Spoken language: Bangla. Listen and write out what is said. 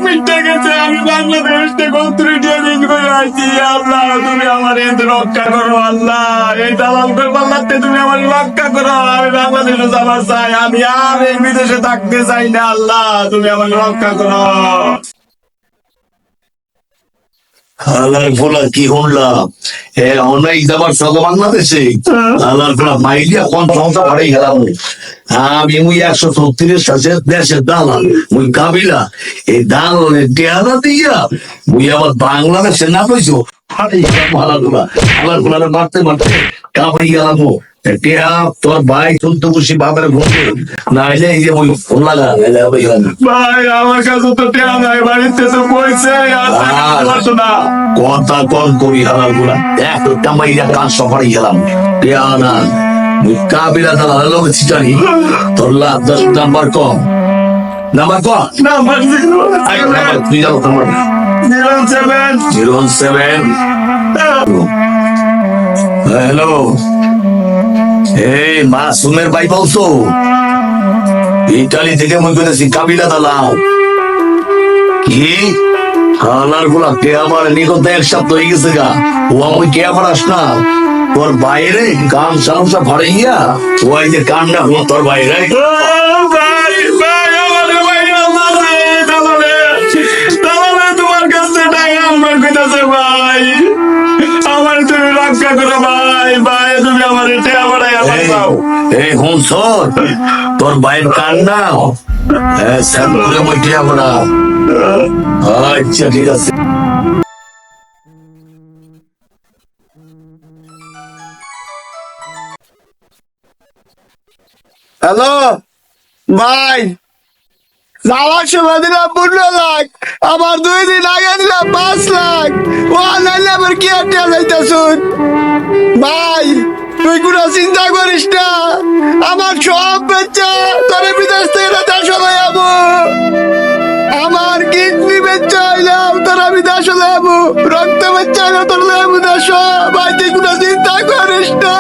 মিটে গেছে, আমি বাংলাদেশ থেকে 30 দিন করে আছি। আল্লাহ তুমি আমার এতে রক্ষা করো, আল্লাহ এই দালাল করে পাল্লাতে তুমি আমার রক্ষা করো। আমি বাংলাদেশে যাবার চাই, আমি আর এই বিদেশে থাকতে চাই না। আল্লাহ তুমি আমার রক্ষা করো। হালার ফোলা কি শুনলাম অনেক যাবার সব বাংলাদেশে হালার ফোলা মাইলিয়া কোন সংস্থা বাড়াই গেলাম আমি মুই 136 সাথে দেশের দালাল মুই কাবিলা এই দালালের টেহারা দিয়া মুই আবার বাংলাদেশে না পাইছো হারাই গেলাম হালার ফোলা মারতে মারতে কাবাই গেলাম টেহা তোর ভাই চলতে বসে বাবার ঘুমে না এলে এই যে ওই ফোন লাগা ভাই আমার কাছে তো টেয়া নাই, বাড়িতে তো পয়সা না। কথা কম করি হালার গুলা একটা মাইরা কাজ সফারি গেলাম টেয়া না কাবিলা দালা হলো চিটারি তোর লাভ 10 নাম্বার কম নাম্বার কম নাম্বার তুই যাবো তোমার 07 হ্যালো এই মাসুমের ভাই বলছো ইটালি থেকে মনে করেছি কাবিলা দালাও কি হালার গুলা কে আমার নিকট 1 সপ্তাহ হয়ে গেছে গা ও আমি কে আমার আস না তোর বাইরে কান সামসা ফাড়াইয়া ওই যে কান্না হলো তোর বাইরে তোমার কাছে টাকা আমার কইতাছে ভাই, আমার তুমি রক্ষা করো ভাই। ভাই তুমি আমার টেয়া বাড়াই আমার দাও। এই হুঁস তোর বাইরের কান্না স্যাম্পুরে মধ্যে আমরা আচ্ছা ঠিক আছে। হ্যালো ভাই, যাওয়ার সময় দিলাম 15 লাখ, আবার 2 দিন আগে দিলাম 5 লাখ। ও নাইলে আবার কি আটটা যাইতাছুন ভাই, তুই কোনো চিন্তা করিস না, আমার সব বেচা তোরে বিদেশ থেকে দেশ হয়ে যাবো। আমার কিডনি বেচা হইলাম তোরা বিদেশ হয়ে যাবো, রক্ত বেচা হইলাম তোর দেশ। ভাই তুই কোনো চিন্তা করিস না।